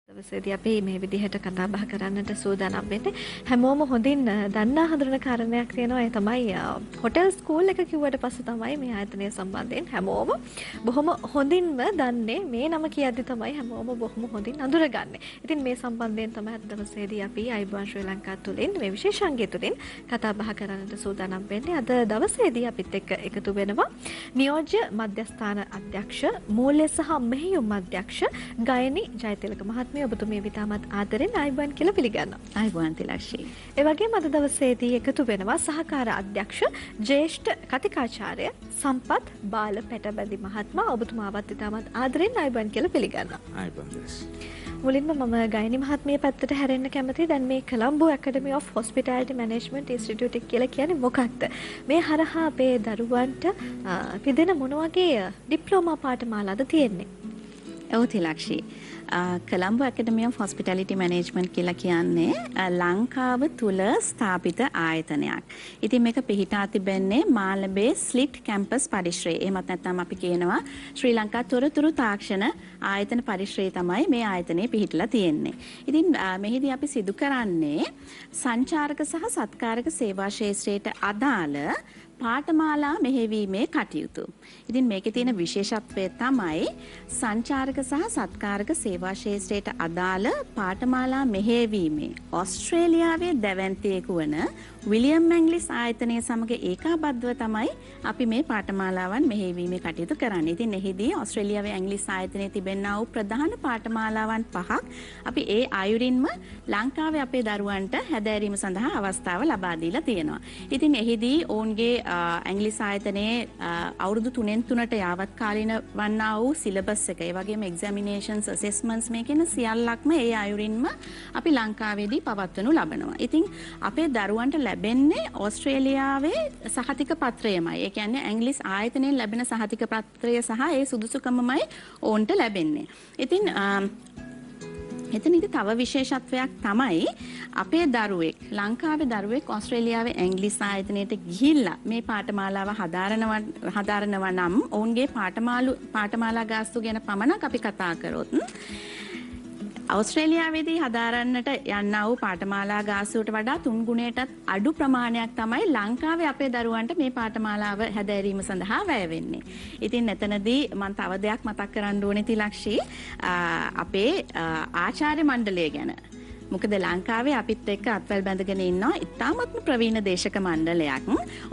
දවසේදී අපි මේ විදිහට කතා බහ කරන්නට සූදානම් වෙන්නේ හැමෝම හොඳින් දන්නා හඳුනන කාරණයක් තියෙනවා. ඒ තමයි හොටෙල් ස්කූල් එක කිව්වට පස්සේ තමයි මේ ආයතනය සම්බන්ධයෙන් හැමෝම බොහොම හොඳින්ම දන්නේ. මේ නම කියද්දි තමයි හැමෝම බොහොම හොඳින් අඳුරගන්නේ. ඉතින් මේ සම්බන්ධයෙන් තමයි අද දවසේදී අපි අයිබෝන් ශ්‍රී ලංකා තුලින් මේ විශේෂාංගය තුලින් කතා බහ කරන්නට සූදානම් වෙන්නේ. අද දවසේදී අපිත් එක්ක එකතු වෙනවා නියෝජ්‍ය මධ්‍යස්ථාන අධ්‍යක්ෂ මූල්‍ය සහ මෙහෙයුම් අධ්‍යක්ෂ ගයනි ජයතිලක මහත්මිය. ඔබතුමිය විතාමත් ආදරෙන් අයිබෝන් කියලා පිළිගන්නවා. අයිබෝන් තිලක්ෂී. ඒ වගේම අද දවසේදී එකතු වෙනවා සහකාර අධ්‍යක්ෂ ජ්‍යෙෂ්ඨ කතිකාචාර්ය සම්පත් බාල පැටබැඳි මහත්මයා. ඔබතුමාවත් විතාමත් ආදරෙන් අයිබෝන් කියලා පිළිගන්නවා. අයිබෝන් තිලක්ෂී. මුලින්ම මම ගයනි මහත්මිය පැත්තට හැරෙන්න කැමතියි. දැන් මේ Colombo ඇකඩමි of hospitality management institute එක කියලා කියන්නේ මොකක්ද? මේ හරහා අපේ දරුවන්ට පිදෙන මොන වගේ ඩිප්ලෝමා පාඨමාලාද තියෙන්නේ? ඔව් තිලක්ෂී. කොළඹ ඇකඩමි ඔෆ් හොස්පිටැලිටි මැනේජ්මන්ට් කියලා කියන්නේ ලංකාව තුල ස්ථාපිත ආයතනයක්. ඉතින් මේක පිහිටා තිබෙන්නේ මාලඹේ ස්ලිට් කැම්පස් පරිශ්‍රයේ. එහෙමත් නැත්නම් අපි කියනවා ශ්‍රී ලංකා තොරතුරු තාක්ෂණ ආයතන පරිශ්‍රයේ තමයි මේ ආයතනය පිහිටලා තියෙන්නේ. ඉතින් මෙහිදී අපි සිදු කරන්නේ සංචාරක සහ සත්කාරක සේවා ශාස්ත්‍රයට අදාළ පාඨමාලා මෙහෙවීමේ කටයුතු. ඉතින් මේකේ තියෙන විශේෂත්වය තමයි සංචාරක සහ සත්කාරක සේවා ශාස්ත්‍රයට අදාළ පාඨමාලා මෙහෙවීමේ ඕස්ට්‍රේලියාවේ දැවැන්තියෙකු වන විලියම් මැන්ග්ලිස් ආයතනය සමග ඒකාබද්ධව තමයි අපි මේ පාඨමාලාවන් මෙහෙවීමේ කටයුතු කරන්නේ. ඉතින් එහිදී ඕස්ට්‍රේලියාවේ ඇන්ග්ලිස් ආයතනයේ තිබෙනා වූ ප්‍රධාන පාඨමාලාවන් 5ක් අපි ඒ අයුරින්ම ලංකාවේ අපේ දරුවන්ට හැදෑරීම සඳහා අවස්ථාව ලබා දීලා තියෙනවා. ඉතින් එහිදී ඔවුන්ගේ ඇන්ග්ලිස් ආයතනයේ අවුරුදු 3න් 3ට යාවත් කාලීන වන්නා වූ සිලබස් එක, ඒ වගේම එක්සැමිනේෂන්ස් ඇසෙස්මන්ට්ස් මේ කියන සියල්ලක්ම ඒ අයුරින්ම අපි ලංකාවේදී පවත්වනු ලබනවා. ඉතින් අපේ දරුවන්ට ලැබෙන්නේ ඕස්ට්‍රේලියාවේ සහතික පත්‍රයමයි. ඒ කියන්නේ ඇන්ග්ලිස් ආයතනයෙන් ලැබෙන සහතික පත්‍රය සහ ඒ සුදුසුකමමයි ඔවුන්ට ලැබෙන්නේ. ඉතින් එතනදි තව විශේෂත්වයක් තමයි අපේ දරුවෙක් ලංකාවේ දරුවෙක් ඕස්ට්‍රේලියාවේ ඇන්ග්ලිස් ආයතනයට ගිහිල්ලා මේ පාඨමාලාව හදාරනවා නම් ඔවුන්ගේ පාඨමාලා ගාස්තු ගැන පමණක් අපි කතා කරොත් ඕස්ට්‍රේලියාවේදී හදාරන්නට යන්නා වූ පාඨමාලා ගාස්තුවට වඩා 3 ගුණයටත් අඩු ප්‍රමාණයක් තමයි ලංකාවේ අපේ දරුවන්ට මේ පාඨමාලාව හැදෑරීම සඳහා වැය වෙන්නේ. ඉතින් එතනදී මම තව දෙයක් මතක් කරන්න ඕනේ තිලක්ෂී, අපේ ආචාර්ය මණ්ඩලය ගැන. මොකද ලංකාවේ අපිත් එක්ක අත්වැල් බැඳගෙන ඉන්නවා ඉතාමත්ම ප්‍රවීණ දේශක මණ්ඩලයක්.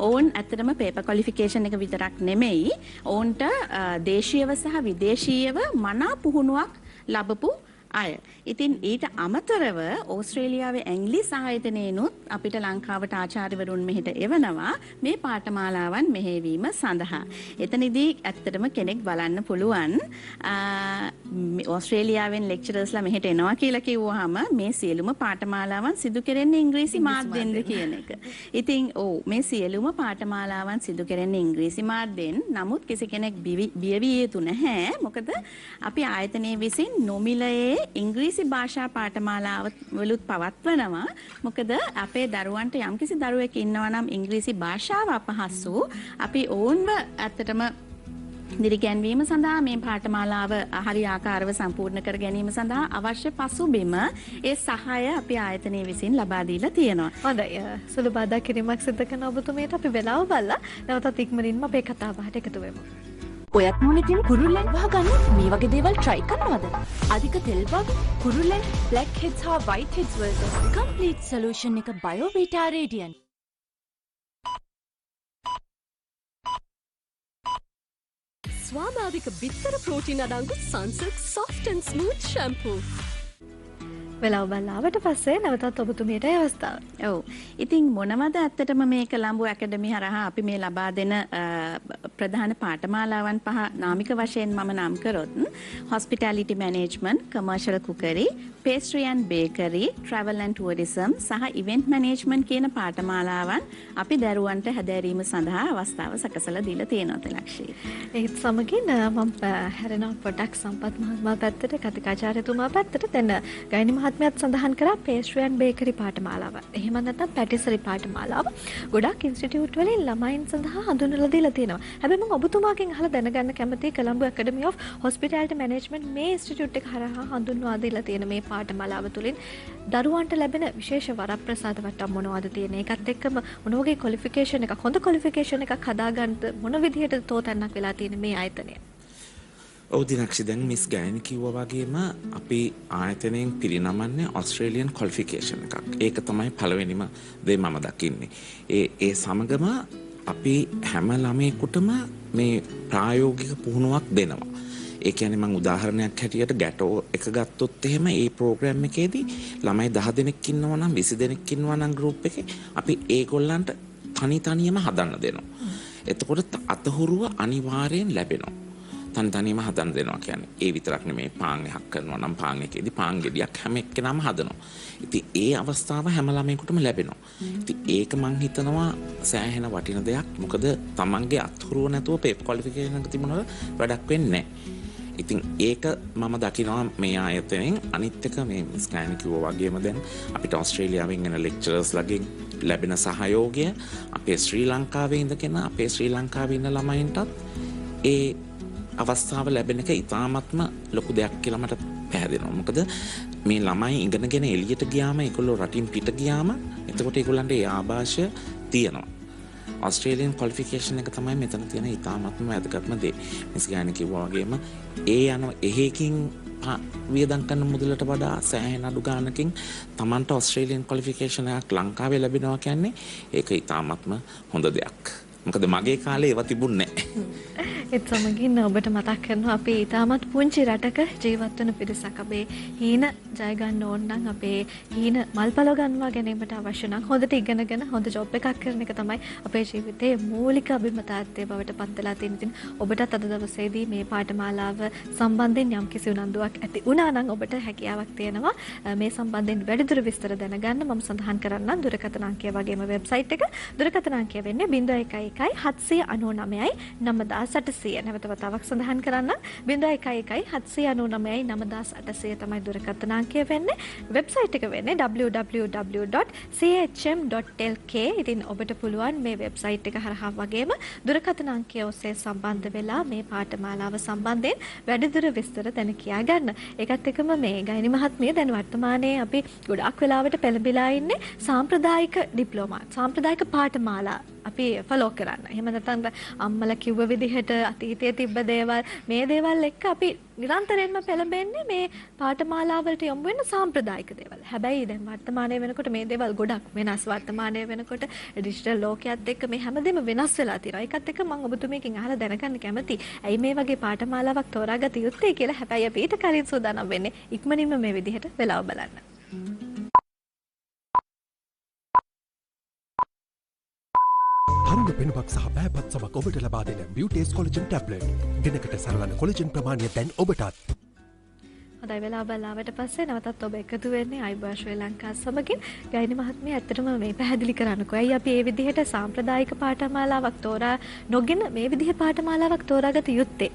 ඔවුන් ඇත්තටම පේපර් ක්වොලිෆිකේෂන් එක විතරක් නෙමෙයි, ඔවුන්ට දේශීයව සහ විදේශීයව මනා පුහුණුවක් ලැබපු අය. ඉතින් ඊට අමතරව ඕස්ට්‍රේලියාවේ ඇන්ග්ලිස් ආයතනයේනොත් අපිට ලංකාවට ආචාර්යවරුන් මෙහෙට එවනවා මේ පාඨමාලාවන් මෙහෙවීම සඳහා. එතනදී ඇත්තටම කෙනෙක් බලන්න පුළුවන් ඕස්ට්‍රේලියාවෙන් ලෙක්චරර්ස්ලා මෙහෙට එනවා කියලා කිව්වහම මේ සියලුම පාඨමාලාවන් සිදු කෙරෙන්නේ ඉංග්‍රීසි මාධ්‍යෙන්ද කියන එක. ඉතින් මේ සියලුම පාඨමාලාවන් සිදු කෙරෙන්නේ ඉංග්‍රීසි මාධ්‍යෙන්. නමුත් කිසි කෙනෙක් බිය විය යුතු නැහැ. මොකද අපි ආයතනයේ විසින් නොමිලයේ ඉංග්‍රීසි භාෂා පාඨමාලාව වලුත් පවත්වනවා. මොකද අපේ දරුවන්ට යම්කිසි දරුවෙක් ඉන්නවා නම් ඉංග්‍රීසි භාෂාව අපහසු, අපි ඔවුන්ව ඇත්තටම දිරිගැන්වීම සඳහා මේ පාඨමාලාව හරියාකාරව සම්පූර්ණ කර ගැනීම සඳහා අවශ්‍ය පසුබිම ඒ සහාය අපි ආයතනයේ විසින් ලබා දීලා තියෙනවා. හොඳයි. සුළු බාධා කිරීමක් සිදු කරන ඔබතුමියට අපි වෙලාව බලලා නැවතත් ඉක්මනින්ම අපේ කතා බහට එකතු වෙමු. ඔයත් මොලේ තියෙන කුරුල්ලෙන් වහගන්න මේ වගේ දේවල් try කරනවද? අධික තෙල් බග, කුරුල්ලෙන්, black heads හා white heads වලට complete solution එක BioVita Radiant. ස්වාභාවික බිත්තර ප්‍රෝටීන් අඩංගු Sunsilk soft and smooth shampoo. වෙලාව බලලාවට පස්සේ නැවතත් ඔබතුමියට අවස්ථාව. ඔව්. ඉතින් මොනවද ඇත්තටම මේ කොළඹ ඇකඩමි හරහා අපි මේ ලබා දෙන ප්‍රධාන පාඨමාලාවන් 5 නාමික වශයෙන් මම නම් කරොත් hospitality management, commercial cookery, pastry and bakery, travel and tourism සහ event management කියන පාඨමාලාවන් අපි දරුවන්ට හැදෑරීම සඳහා අවස්ථාව සකසලා දීලා තියෙනවා තිලක්ෂී. ඒත් සමගින් මම හැරෙනවා පොඩක් සම්පත් මහත්මයා පැත්තට, කතිකාචාර්යතුමා පැත්තට. දැන් ගයනි මහත්මයාත් සඳහන් කරා pastry and bakery පාඨමාලාව. එහෙම නැත්නම් patisserie පාඨමාලාව ගොඩක් ඉන්ස්ටිටියුට් වලින් ළමයින් සඳහා හඳුන්වලා දීලා තියෙනවා. හැබැයි මම ඔබතුමාගෙන් අහලා දැනගන්න කැමතියි Colombo Academy of Hospitality Management මේ ඉන්ස්ටිටියුට් එක හරහා හඳුන්වා දීලා තියෙන මේ පාඨමාලාව තුලින් දරුවන්ට ලැබෙන විශේෂ වරප්‍රසාද වට්ටම් මොනවද තියෙන්නේ? ඒකත් එක්කම මොන වගේ ක්වොලිෆිකේෂන් එකක් හොඳ ක්වොලිෆිකේෂන් එකක් හදාගන්න මොන විදිහට තෝතැන්නක් වෙලා තියෙන්නේ මේ ආයතනය? ඔව් දිනක්ෂි දැන් මිස් ගෑනි කිව්වා වගේම අපි ආයතනයෙන් පිරිනමන්නේ ඔස්ට්‍රේලියන් ක්වොලිෆිකේෂන් එකක්. ඒක තමයි පළවෙනිම දේ මම දකින්නේ. ඒ සමගම අපි හැම ළමයෙකුටම මේ ප්‍රායෝගික පුහුණුවක් දෙනවා. ඒ කියන්නේ මම උදාහරණයක් හැටියට ගැටෝ එක ගත්තොත් එහෙම ඒ ප්‍රෝග්‍රෑම් එකේදී ළමයි 10 දෙනෙක් ඉන්නවා නම් 20 දෙනෙක් ඉන්නවා නම් ගෲප් එකේ අපි ඒගොල්ලන්ට තනියම හදන්න දෙනවා. එතකොට අතහුරුව අනිවාර්යෙන් ලැබෙනවා. තනියම හදන්න දෙනවා කියන්නේ ඒ විතරක් නෙමෙයි පාන් එකක් කරනවා නම් පාන් එකේදී පාන් ගෙඩියක් හැම එක්කෙනාම හදනවා. ඉතින් ඒ අවස්ථාව හැම ළමයෙකුටම ලැබෙනවා. ඉතින් ඒක මං හිතනවා සෑහෙන වටින දෙයක්. මොකද තමන්ගේ අත්හුරුව නැතුව පේපර් ක්වොලිෆිකේෂන් එක තිබුණාට වැඩක් වෙන්නේ නැහැ. ඉතින් ඒක මම දකිනවා මේ ආයතනයෙන්. අනිත් එක මේ මිස් ගෑනි කිව්වා වගේම දැන් අපිට ඕස්ට්‍රේලියාවෙන් එන ලෙක්චරර්ස් ලගෙන් ලැබෙන සහයෝගය අපේ ශ්‍රී ලංකාවේ ඉඳගෙන අපේ ශ්‍රී ලංකාවේ ඉන්න ළමයින්ටත් ඒ අවස්ථාව ලැබෙන එක ඉතාමත්ම ලොකු දෙයක් කියලා මට පැහැදෙනවා. මොකද මේ ළමයි ඉගෙනගෙන එළියට ගියාම ඒගොල්ලෝ රටින් පිට ගියාම එතකොට ඒගොල්ලන්ට ඒ ආభాෂය තියෙනවා. ඔස්ට්‍රේලියන් ක්වොලිෆිකේෂන් එක තමයි මෙතන තියෙන ඉතාමත්ම වැදගත්ම දේ. මිස් ගෑනි කිව්වා වගේම එහෙකින් වියදම් කරන මුදලට වඩා සෑහෙන අඩු ගානකින් Tamanට ඔස්ට්‍රේලියන් ක්වොලිෆිකේෂන් එකක් ලංකාවේ ලැබෙනවා කියන්නේ ඒක ඉතාමත්ම හොඳ දෙයක්. මොකද මගේ කාලේ ඒවා තිබුණේ නැහැ. ඒත් සමගින් ඔබට මතක් කරනවා අපි ඊටමත් පුංචි රටක ජීවත් වෙන පිරිසක්. අපේ හීන ජය ගන්න ඕන නම් අපේ හීන මල්පල ගන්නවා ගැනීමට අවශ්‍ය නම් හොඳට ඉගෙනගෙන හොඳ ජොබ් එකක් කරන එක තමයි අපේ ජීවිතයේ මූලික අභිමතාර්ථය බවට පත් වෙලා තියෙන. ඉතින් ඔබටත් අද දවසේදී මේ පාඨමාලාව සම්බන්ධයෙන් යම්කිසි උනන්දුවක් ඇති වුණා නම් ඔබට හැකියාවක් තියෙනවා මේ සම්බන්ධයෙන් වැඩිදුර විස්තර දැනගන්න. මම සඳහන් කරන්නම් දුරකථන අංකය වගේම වෙබ්සයිට් එක. දුරකථන අංකය වෙන්නේ 0111 799 9800. නැවත වතාවක් සඳහන් කරන්න 0111 799 9800 තමයි දුරකථන අංකය වෙන්නේ. වෙබ්සයිට් එක වෙන්නේ www.chm.lk. ඉතින් ඔබට පුළුවන් මේ වෙබ්සයිට් එක හරහා වගේම දුරකථන අංකය ඔස්සේ සම්බන්ධ වෙලා මේ පාඨමාලාව සම්බන්ධයෙන් වැඩිදුර විස්තර දැන කියා ගන්න. ඒකත් එක්කම මේ ගයිනි මහත්මිය දැන් වර්තමානයේ අපි ගොඩක් වෙලාවට පෙළඹිලා ඉන්නේ සාම්ප්‍රදායික ඩිප්ලෝමා සාම්ප්‍රදායික පාඨමාලා අපි ෆලෝ කරන්න. එහෙම නැත්නම් අම්මලා කිව්ව විදිහට අතීතයේ තිබ්බ දේවල් මේ දේවල් එක්ක අපි නිරන්තරයෙන්ම පෙළඹෙන්නේ මේ පාඨමාලාවලට යොමු වෙන සාම්ප්‍රදායික දේවල්. හැබැයි දැන් වර්තමානයේ වෙනකොට මේ දේවල් ගොඩක් වෙනස්. වර්තමානයේ වෙනකොට ඩිජිටල් ලෝකයේත් එක්ක මේ හැමදේම වෙනස් වෙලා තියෙනවා. ඒකත් එක්ක මම ඔබතුමීගෙන් අහලා දැනගන්න කැමතියි. ඇයි මේ වගේ පාඨමාලාවක් තෝරාගත යුත්තේ කියලා. හැබැයි අපි ඊට කලින් සූදානම් වෙන්නේ ඉක්මනින්ම මේ විදිහට වෙලාව බලන්න. තරුණ පෙනුමක් සහ පැහැපත් සමක් ඔබට ලබා දෙන බියුටේස් කොලජන් ටැබ්ලට්. දිනකට සරලන කොලජන් ප්‍රමාණය දැන් ඔබටත්. හොඳයි වෙලාව බලාවට පස්සේ නැවතත් ඔබ එකතු වෙන්නේ අයිබා ශ්‍රී ලංකා සමගින්. ගයිනි මහත්මිය ඇත්තටම මේ පැහැදිලි කරන්නකෝ. ඇයි අපි මේ විදිහට සාම්ප්‍රදායික පාඨමාලාවක් තෝරා නොගෙන මේ විදිහේ පාඨමාලාවක් තෝරාගත යුත්තේ?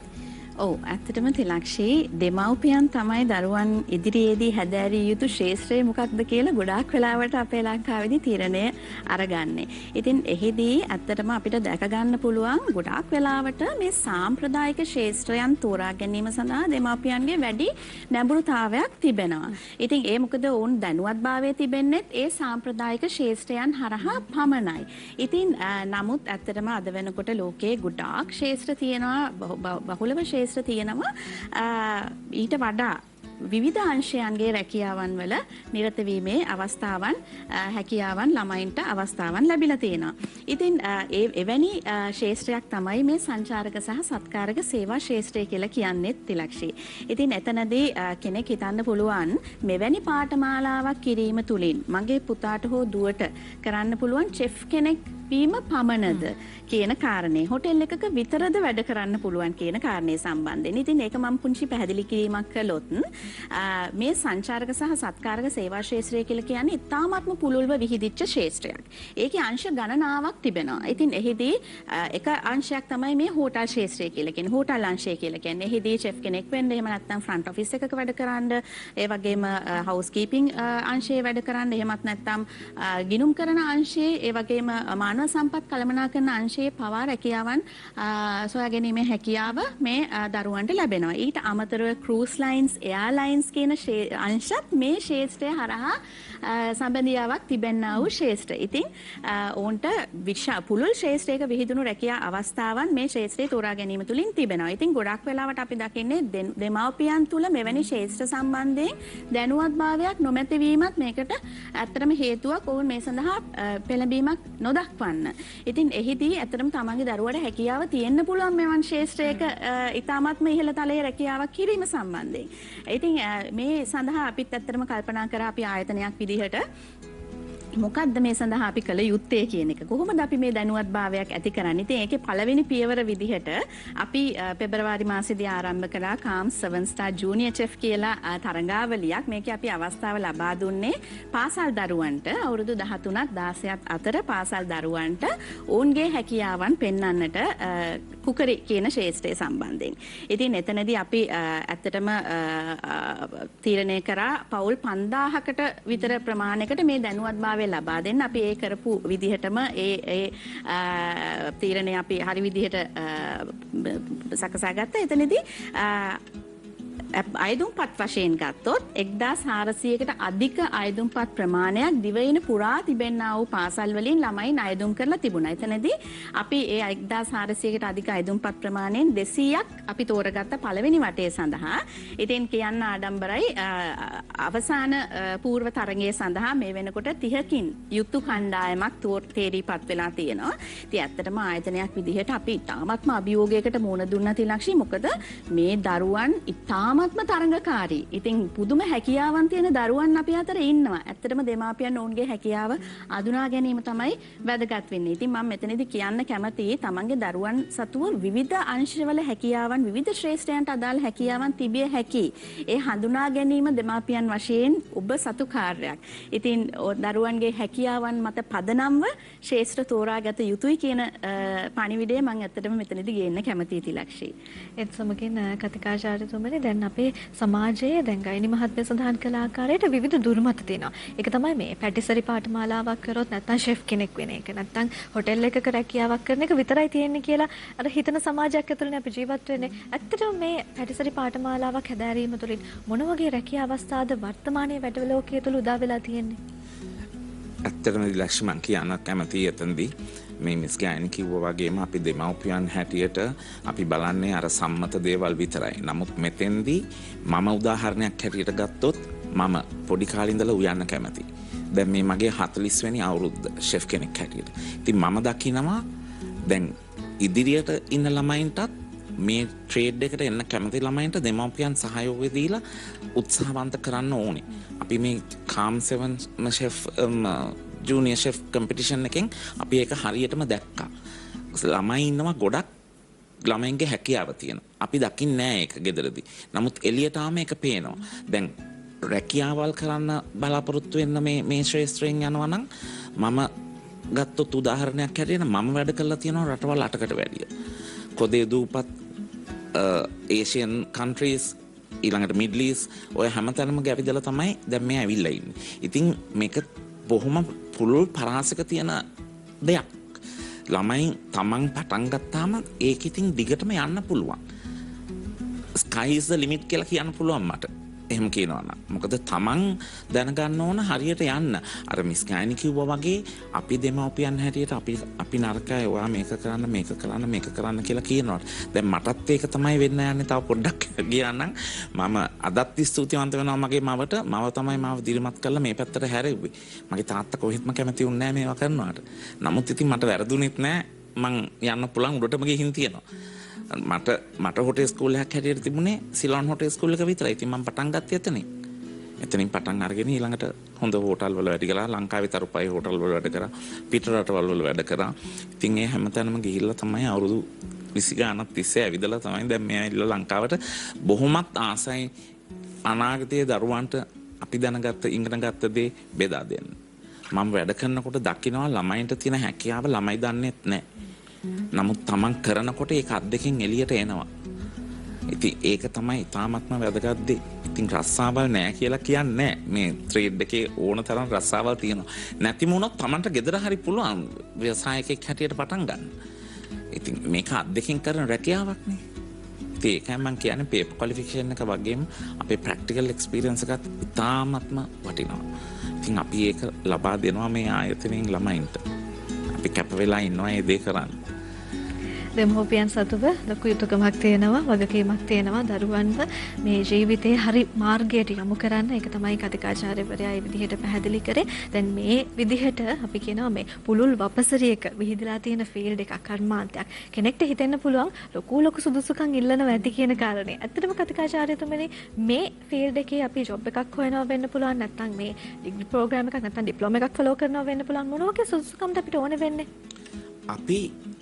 ඔව් ඇත්තටම තිලක්ෂී දෙමව්පියන් තමයි දරුවන් ඉදිරියේදී හැදෑරිය යුතු ශාස්ත්‍රය මොකක්ද කියලා ගොඩාක් වෙලාවට අපේ ලංකාවේදී තීරණය අරගන්නේ. ඉතින් එහිදී ඇත්තටම අපිට දැක ගන්න පුළුවන් ගොඩාක් වෙලාවට මේ සාම්ප්‍රදායික ශාස්ත්‍රයන් තෝරා ගැනීම සඳහා දෙමව්පියන්ගේ වැඩි නැඹුරුතාවයක් තිබෙනවා. ඉතින් ඒ මොකද වුන් දැනුවත්භාවයේ තිබෙන්නේ ඒ සාම්ප්‍රදායික ශාස්ත්‍රයන් හරහා පමණයි. ඉතින් නමුත් ඇත්තටම අද වෙනකොට ලෝකයේ ගොඩාක් ශාස්ත්‍ර තියෙනවා බහුලව තියෙනවා ඊට වඩා විවිධ අංශයන්ගේ රැකියාවන් වල නිරත වීමේ අවස්ථාවන් හැකියාවන් ළමයින්ට අවස්ථාවන් ලැබිලා තියෙනවා. ඉතින් එවැනි ශාස්ත්‍රයක් තමයි මේ සංචාරක සහ සත්කාරක සේවා ශාස්ත්‍රය කියලා කියන්නේ තිලක්ෂී. ඉතින් එතනදී කෙනෙක් හිතන්න පුළුවන් මෙවැනි පාඨමාලාවක් කිරීම තුලින් මගේ පුතාට හෝ දුවට කරන්න පුළුවන් චෙෆ් කෙනෙක් දැක්වීම පමණද කියන කාරණේ හොටෙල් එකක විතරද වැඩ කරන්න පුළුවන් කියන කාරණේ සම්බන්ධයෙන්. ඉතින් ඒක මම පුංචි පැහැදිලි කිරීමක් කළොත් මේ සංචාරක සහ සත්කාරක සේවා ශාස්ත්‍රය කියලා කියන්නේ ඉතාමත්ම පුළුල්ව විහිදිච්ච ශාස්ත්‍රයක්. ඒකේ අංශ ගණනාවක් තිබෙනවා. ඉතින් එහිදී එක අංශයක් තමයි මේ හෝටල් ශාස්ත්‍රය කියලා කියන්නේ. හෝටල් අංශය කියලා කියන්නේ එහිදී chef කෙනෙක් වෙන්න, එහෙම නැත්නම් front office එකක වැඩ කරන්න, ඒ වගේම housekeeping අංශයේ වැඩ කරන්න, එහෙමත් නැත්නම් ගිණුම් කරන අංශයේ, ඒ වගේම මානව සම්පත් කළමනාකරන අංශයේ පවා රැකියාවන් සොයාගැනීමේ හැකියාව මේ දරුවන්ට ලැබෙනවා. ඊට අමතරව cruise lines, airlines කියන අංශත් මේ ශාස්ත්‍රය හරහා සම්බන්ධියාවක් තිබෙනා වූ ශාස්ත්‍ර. ඉතින් ඔවුන්ට පුළුල් ශාස්ත්‍රයක විහිදුණු රැකියා අවස්ථාවන් මේ ශාස්ත්‍රය තෝරා ගැනීම තුලින් තිබෙනවා. ඉතින් ගොඩක් වෙලාවට අපි දකින්නේ දෙමව්පියන් තුල මෙවැනි ශාස්ත්‍ර සම්බන්ධයෙන් දැනුවත්භාවයක් නොමැතිවීමත් මේකට ඇත්තටම හේතුවක්. ඔවුන් මේ සඳහා පෙළඹීමක් නොදක්වන්න. ඉතින් එහිදී ඇත්තටම තමන්ගේ දරුවට හැකියාව තියෙන්න පුළුවන් මෙවන් ශාස්ත්‍රයක ඉතාමත්ම ඉහළ තලයේ රැකියාවක් කිරීම සම්බන්ධයෙන්. ඉතින් මේ සඳහා අපිත් ඇත්තටම කල්පනා කරා අපි ආයතනයක් විදිහට මොකක්ද මේ සඳහා අපි කළ යුත්තේ කියන එක. කොහොමද අපි මේ දැනුවත්භාවයක් ඇති කරන්නේ? ඉතින් ඒකේ පළවෙනි පියවර විදිහට අපි පෙබරවාරි මාසෙදී ආරම්භ කළා කාම්ස් 7 star junior chef කියලා තරඟාවලියක්. මේකේ අපි අවස්ථාව ලබා දුන්නේ පාසල් දරුවන්ට අවුරුදු 13ත් 16ත් අතර පාසල් දරුවන්ට ඔවුන්ගේ හැකියාවන් පෙන්වන්නට කුකරි කියන ශාස්ත්‍රය සම්බන්ධයෙන්. ඉතින් එතනදී අපි ඇත්තටම තීරණය කරා පවුල් 5000කට විතර ප්‍රමාණයකට මේ දැනුවත්භාවය ලබා දෙන්න. අපි ඒ කරපු විදිහටම ඒ තීරණය අපි හරි විදිහට සකසා ගත්තා. එතනදී අයදුම්පත් වශයෙන් ගත්තොත් 1400කට අධික අයදුම්පත් ප්‍රමාණයක් දිවයින පුරා තිබෙනා වූ පාසල් වලින් ළමයින් අයදුම් කරලා තිබුණා. එතනදී අපි ඒ 1400කට අධික අයදුම්පත් ප්‍රමාණයෙන් 200ක් අපි තෝරගත්ත පළවෙනි වටේ සඳහා. ඉතින් කියන්න ආඩම්බරයි අවසාන පූර්ව තරගයේ සඳහා මේ වෙනකොට 30කින් යුක්තු කණ්ඩායමක් තේරීපත් වෙලා තියෙනවා. ඉතින් ඇත්තටම ආයතනයක් විදිහට අපි ඉතාමත්ම අභියෝගයකට මුහුණ දුන්නා තිලක්ෂි. මොකද මේ දරුවන් ඉතාමත්ම තරඟකාරී. ඉතින් පුදුම හැකියාවන් තියෙන දරුවන් අපි අතර ඉන්නවා. ඇත්තටම දෙමාපියන් ඔවුන්ගේ හැකියාව අඳුනා ගැනීම තමයි වැදගත් වෙන්නේ. ඉතින් මම මෙතනදී කියන්න කැමතියි තමන්ගේ දරුවන් සතුව විවිධ අංශවල හැකියාවන්, විවිධ ශ්‍රේෂ්ඨයන්ට අදාළ හැකියාවන් තිබිය හැකි. ඒ හඳුනා ගැනීම දෙමාපියන් වශයෙන් ඔබ සතු කාර්යයක්. ඉතින් දරුවන්ගේ හැකියාවන් මත පදනම්ව ශ්‍රේෂ්ඨ තෝරාගත යුතුයි කියන පණිවිඩය මම ඇත්තටම මෙතනදී ගේන්න කැමතියි තිලක්ෂී. ඒත් සමගින් කතිකාචාර්යතුමනි දැන් අපේ සමාජයේ දැන් ගයිනි මහත්මිය සඳහන් කළ ආකාරයට විවිධ දුර්මත තියෙනවා. ඒක තමයි මේ පැටිසරි පාඨමාලාවක් කරොත් නැත්නම් ෂෙෆ් කෙනෙක් වෙන එක, නැත්නම් හොටෙල් එකක රැකියාවක් කරන එක විතරයි තියෙන්නේ කියලා අර හිතන සමාජයක් ඇතුළේ අපි ජීවත් වෙන්නේ. ඇත්තටම මේ පැටිසරි පාඨමාලාවක් හැදෑරීම තුළින් මොන වගේ රැකියා අවස්ථාද වර්තමානයේ වැඩ ලෝකයේ තුල උදා වෙලා තියෙන්නේ? ඇත්තටම ලක්ෂ්මන් කියන්න කැමතියි එතනදී. මේ මිස් ගෑනි කිව්වා වගේම අපි දෙමව්පියන් හැටියට අපි බලන්නේ අර සම්මත දේවල් විතරයි. නමුත් මෙතෙන්දී මම උදාහරණයක් හැටියට ගත්තොත් මම පොඩි කාලේ ඉඳලා උයන්න කැමතියි. දැන් මේ මගේ 40 වෙනි අවුරුද්ද ෂෙෆ් කෙනෙක් හැටියට. ඉතින් මම දකිනවා දැන් ඉදිරියට ඉන්න ළමයින්ටත් මේ ට්‍රේඩ් එකට එන්න කැමති ළමයින්ට දෙමව්පියන් සහයෝගය දීලා උත්සාහවන්ත කරන්න ඕනේ. අපි මේ කාම් 7 ෂෙෆ් ජූනියර් ෂෙෆ් කම්පිටිෂන් එකෙන් අපි ඒක හරියටම දැක්කා. ළමයි ඉන්නවා ගොඩක් ළමයින්ගේ හැකියාව තියෙනවා. අපි දකින්නේ නැහැ ඒක ගෙදරදී. නමුත් එළියට ආම ඒක පේනවා. දැන් රැකියාවල් කරන්න බලාපොරොත්තු වෙන්න මේ ශ්‍රේෂ්ඨයෙන් යනවා නම් මම ගත්තොත් උදාහරණයක් හැටියට මම වැඩ කරලා තියෙනවා රටවල් 8කට වැඩිය. කොදේ දූපත් ඒෂියන් කන්ට්‍රීස් ඊළඟට මිඩල් ඊස්ට් ඔය හැමතැනම ගැවිදලා තමයි දැන් මේ ඇවිල්ලා ඉන්නේ. ඉතින් මේක බොහොම පුළුල් පරාසක තියෙන දෙයක්. ළමයි තමන් පටන් ගත්තාම ඒක ඉතින් දිගටම යන්න පුළුවන්. sky is the limit කියලා කියන්න පුළුවන් මට. එහෙම කියනවා නම්. මොකද තමන් දැනගන්න ඕන හරියට යන්න. අර මිස් ගෑනි කිව්වා වගේ අපි දෙමව්පියන් හැටියට අපි නරකයි ඔයා මේක කරන්න කියලා කියනවා. දැන් මටත් ඒක තමයි වෙන්න යන්නේ. තව පොඩ්ඩක් ගියා නම් මම අදත් ස්තුතිවන්ත වෙනවා මගේ මවට. මව තමයි මාව දිරිමත් කරලා මේ පැත්තට හැරෙව්වේ. මගේ තාත්තා කොහෙත්ම කැමති වුණේ නැහැ මේවා කරනවාට. නමුත් ඉතින් මට වැරදුනෙත් නැහැ. මං යන්න පුළුවන් උඩටම ගිහින් තියෙනවා. මට හොටෙල් ස්කූල් එකක් හැටියට තිබුණේ සිලෝන් හොටෙල් ස්කූල් එක විතරයි. ඉතින් මම පටන් ගත්තේ එතනින්. එතනින් පටන් අරගෙන ඊළඟට හොඳ හෝටල් වල වැඩ කරා, ලංකාවේ තරුපයි හෝටල් වල වැඩ කරා, පිට රටවල් වල වැඩ කරා. ඉතින් ඒ හැමතැනම ගිහිල්ලා තමයි අවුරුදු 20 ගානක් තිස්සේ ඇවිදලා තමයි දැන් මේ ඇවිල්ලා ලංකාවට බොහොමත් ආසයි අනාගතයේ දරුවන්ට අපි දැනගත්ත ඉගෙන ගත්ත දේ බෙදා දෙන්න. මම වැඩ කරනකොට දකිනවා ළමයින්ට තියෙන හැකියාව ළමයි දන්නේත් නැහැ. නමුත් Taman කරනකොට ඒක අද්දකින් එළියට එනවා. ඉතින් ඒක තමයි තාමත්ම වැදගත් දේ. ඉතින් රස්සාවල් නැහැ කියලා කියන්නේ මේ ට්‍රේඩ් එකේ ඕන තරම් රස්සාවල් තියෙනවා. නැතිම වුණොත් Tamanට ගෙදර හරි පුළුවන් ව්‍යවසායකෙක් හැටියට පටන් ගන්න. ඉතින් මේක අද්දකින් කරන රැකියාවක් නේ. ඉතින් ඒකයි මම කියන්නේ පේපර් ක්වොලිෆිකේෂන් එක වගේම අපේ ප්‍රැක්ටිකල් එක්ස්පීරියන්ස් එකත් ඉතාමත්ම වටිනවා. ඉතින් අපි ඒක ලබා දෙනවා මේ ආයතනයෙන් ළමයින්ට. අපි කැප වෙලා ඉන්නවා මේ දේ කරන්න. දෙමෝපියන් සතුව ලොකු යුතුකමක් තියෙනවා, වගකීමක් තියෙනවා දරුවන්ව මේ ජීවිතේ හරි මාර්ගයට යොමු කරන්න. ඒක තමයි කතිකාචාර්යවරයා මේ විදිහට පැහැදිලි කරේ. දැන් මේ විදිහට අපි කියනවා මේ පුළුල් වපසරියක විහිදලා තියෙන ෆීල්ඩ් එකක්, කර්මාන්තයක්. කෙනෙක්ට හිතෙන්න පුළුවන් ලොකු සුදුසුකම් ඉල්ලනවා ඇති කියන කාරණේ. ඇත්තටම කතිකාචාර්යතුමනි මේ ෆීල්ඩ් එකේ අපි ජොබ් එකක් හොයනවා වෙන්න පුළුවන්, නැත්නම් මේ ඩිග්‍රී ප්‍රෝග්‍රෑම් එකක් නැත්නම් ඩිප්ලෝමා එකක් ෆලෝ කරනවා වෙන්න පුළුවන්. මොන වගේ සුදුසුකම්ද අපිට ඕනේ වෙන්නේ? අපි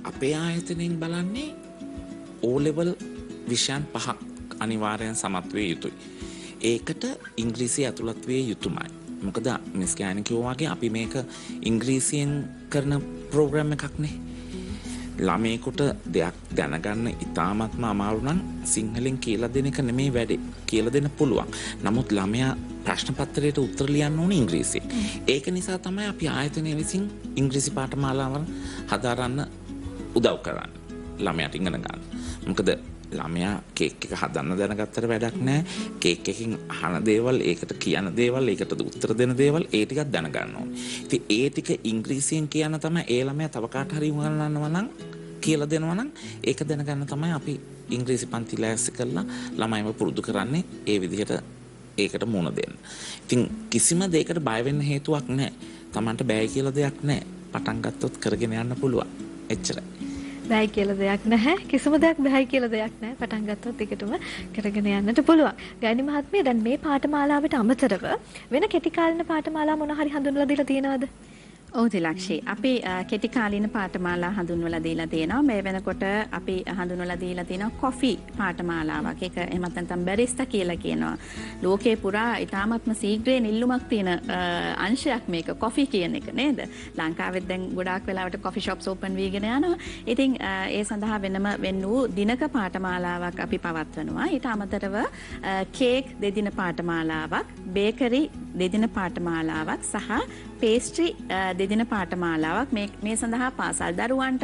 අපේ ආයතනයෙන් බලන්නේ O level විෂයන් 5ක් අනිවාර්යෙන් සමත් විය යුතුයි. ඒකට ඉංග්‍රීසි ඇතුළත් විය යුතුමයි. මොකද මිස් ගෑනි කිව්වා වගේ අපි මේක ඉංග්‍රීසියෙන් කරන ප්‍රෝග්‍රෑම් එකක් නේ. ළමයෙකුට දෙයක් දැනගන්න ඉතාමත්ම අමාරු නම් සිංහලෙන් කියලා දෙන එක නෙමෙයි වැඩේ. කියලා දෙන්න පුළුවන්. නමුත් ළමයා ප්‍රශ්න පත්‍රයට උත්තර ලියන්න ඕනේ ඉංග්‍රීසියෙන්. ඒක නිසා තමයි අපි ආයතනය විසින් ඉංග්‍රීසි පාඨමාලාවන් හදාරන්න උදව් කරන්නේ. ළමයාට ඉගෙන ගන්න. මොකද ළමයා කේක් එක හදන්න දැනගත්තට වැඩක් නැහැ. කේක් එකකින් අහන දේවල්, ඒකට කියන දේවල්, ඒකට උත්තර දෙන දේවල් ඒ ටිකක් දැනගන්න ඕනේ. ඉතින් ඒ ටික ඉංග්‍රීසියෙන් කියන තමයි ඒ ළමයා තව කාට හරි උගන්වනවා නම් කියලා දෙනවා නම් ඒක දැනගන්න තමයි අපි ඉංග්‍රීසි පන්ති ලෑස්ති කරලා ළමයිව පුරුදු කරන්නේ ඒ විදිහට ඒකට මුණ දෙන්න. ඉතින් කිසිම දෙයකට බය වෙන්න හේතුවක් නැහැ. Tamanට බෑ කියලා දෙයක් නැහැ. පටන් ගත්තොත් කරගෙන යන්න පුළුවන්. එච්චරයි. බෑ කියලා දෙයක් නැහැ. කිසිම දෙයක් බෑ කියලා දෙයක් නැහැ. පටන් ගත්තොත් ඒකටම කරගෙන යන්නට පුළුවන්. ගායනි මහත්මිය දැන් මේ පාඨමාලාවට අමතරව වෙන කෙටි කාලින පාඨමාලා මොන හරි හඳුන්වලා දීලා තියෙනවද? ඔව් තිලක්ෂි. අපි කෙටි කාලින පාඨමාලා හඳුන්වලා දීලා තියෙනවා. මේ වෙනකොට අපි හඳුන්වලා දීලා තියෙනවා කොෆි පාඨමාලාවක්. ඒක එහෙමත් නැත්නම් බැරිස්ටා කියලා කියනවා. ලෝකේ පුරා ඉතාමත්ම ශීඝ්‍රයෙන් ඉල්ලුමක් තියෙන අංශයක් මේක කොෆි කියන එක නේද? ලංකාවෙත් දැන් ගොඩාක් වෙලාවට කොෆි ෂොප්ස් ඕපන් වීගෙන යනවා. ඉතින් ඒ සඳහා වෙනම වෙන් වූ දිනක පාඨමාලාවක් අපි පවත්වනවා. ඊට අමතරව කේක් දෙදින පාඨමාලාවක්, බේකරි දෙදින පාඨමාලාවක් සහ පේස්ට්‍රි දෙදින පාඨමාලාවක් මේ සඳහා පාසල් දරුවන්ට,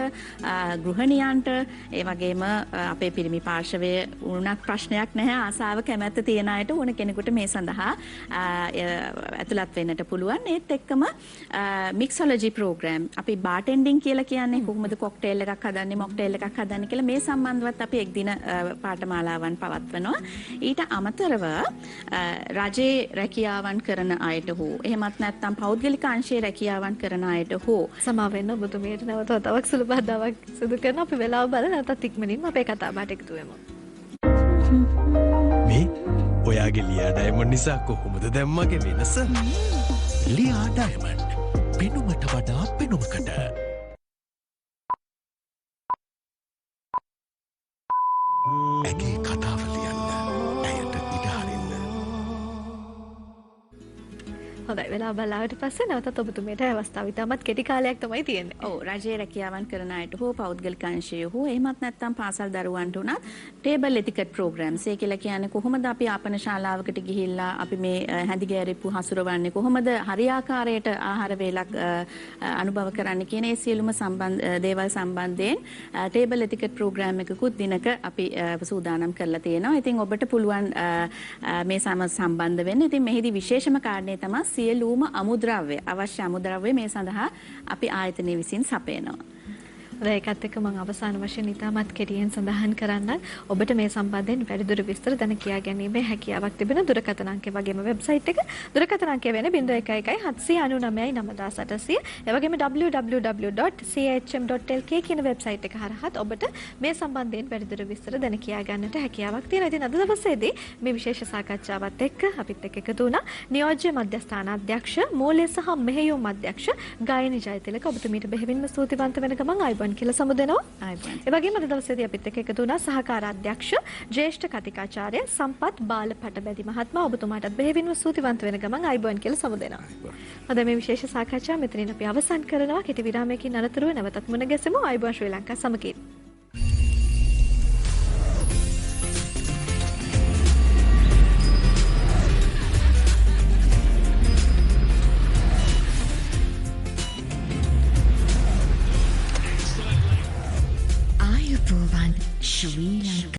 ගෘහණියන්ට, ඒ වගේම අපේ පිරිමි පාර්ශවයේ වුණක් ප්‍රශ්නයක් නැහැ, ආසාව කැමැත්ත තියෙන අයට ඕන කෙනෙකුට මේ සඳහා ඇතුළත් වෙන්නට පුළුවන්. ඒත් එක්කම මික්සොලොජි ප්‍රෝග්‍රෑම්, අපි බාටෙන්ඩින් කියලා කියන්නේ කොහොමද කොක්ටේල් එකක් හදන්නේ, මොක්ටේල් එකක් හදන්නේ කියලා මේ සම්බන්ධවත් අපි එක් දින පාඨමාලාවන් පවත්වනවා. ඊට අමතරව රජයේ රැකියාවන් කරන අයට හෝ එහෙමත් නැත්නම් පෞද්ගලික අංශයේ රැකියාවන් කරන අයට හෝ සමා වෙන්න ඔබතුමියට නැවත තවක් සුළු බාධාවක් සිදු කරන අපි වෙලාව බලලා නැවතත් ඉක්මනින්ම අපේ කතා බහට එකතු වෙමු. මේ ඔයාගේ ලියා ඩයමන්ඩ් නිසා කොහොමද දැම්මගේ වෙනස? ලියා ඩයමන්ඩ් පෙනුමට වඩා පෙනුමකට. ඇගේ කතාව ලියන්න, ඇයට ඉඩ හරින්න. හොඳයි, වෙලාව බලාවට පස්සේ නැවතත් ඔබතුමියට අවස්ථාව ඉතාමත් කෙටි කාලයක් තමයි තියෙන්නේ. ඔව්, රජයේ රැකියාවන් කරන අයට හෝ පෞද්ගලික අංශයේ හෝ එහෙමත් නැත්නම් පාසල් දරුවන්ට උනත් ටේබල් එටිකට් ප්‍රෝග්‍රෑම්ස්. ඒ කියලා කියන්නේ කොහොමද අපි ආපන ශාලාවකට ගිහිල්ලා අපි මේ හැඳිගෑරිප්පු හසුරවන්නේ, කොහොමද හරියාකාරයට ආහාර වේලක් අනුභව කරන්න කියන ඒ සියලුම දේවල් සම්බන්ධයෙන් ටේබල් එටිකට් ප්‍රෝග්‍රෑම් එකකුත් දිනක අපි සූදානම් කරලා තියෙනවා. ඉතින් ඔබට පුළුවන් මේ සම්බන්ධ වෙන්න. ඉතින් මෙහිදී විශේෂම කාරණේ තමයි සියලුම අමුද්‍රව්‍ය, අවශ්‍ය අමුද්‍රව්‍ය මේ සඳහා අපි ආයතනය විසින් සපයනවා. ඒකත් එක්ක මම අවසාන වශයෙන් ඉතාමත් කෙටියෙන් සඳහන් කරන්න ඔබට මේ සම්බන්ධයෙන් වැඩිදුර විස්තර දැන කියා ගැනීමේ හැකියාවක් තිබෙන දුරකථන අංකය වගේම වෙබ්සයිට් එක දුරකථන අංකය වෙන්නේ 0111 799 9800 ඒ වගේම www.chm.lk කියන වෙබ්සයිට් එක හරහාත් ඔබට මේ සම්බන්ධයෙන් වැඩිදුර විස්තර දැන කියා ගන්නට හැකියාවක් තියෙනවා. ඉතින් අද දවසේදී මේ විශේෂ සාකච්ඡාවත් එක්ක අපිත් එක්ක එකතු වුණා නියෝජ්‍ය මධ්‍යස්ථාන අධ්‍යක්ෂ මූල්‍ය සහ මෙහෙයුම් අධ්‍යක්ෂ ගායනී ජයතිලක. ඔබතුමීට බෙහෙවින්ම ස්තුතිවන්ත වෙන ගමන් ආයුබෝවන් කියලා සමුදෙනවා. ඒ වගේම අද දවසේදී අපිත් එක්ක එකතු වුණා සහකාර අධ්‍යක්ෂ ජ්‍යෙෂ්ඨ කතිකාචාර්ය සම්පත් බාලපටබැදි මහත්මයා. ඔබතුමාටත් බෙහෙවින්ම ස්තුතිවන්ත වෙන ගමන් ආයුබෝවන් කියලා සමුදෙනවා. අද මේ විශේෂ සාකච්ඡාව මෙතනින් අපි අවසන් කරනවා. කෙටි විරාමයකින් අනතුරුව නැවතත් මුණ ගැසෙමු. ආයුබෝවන් ශ්‍රී ලංකා සමගින්.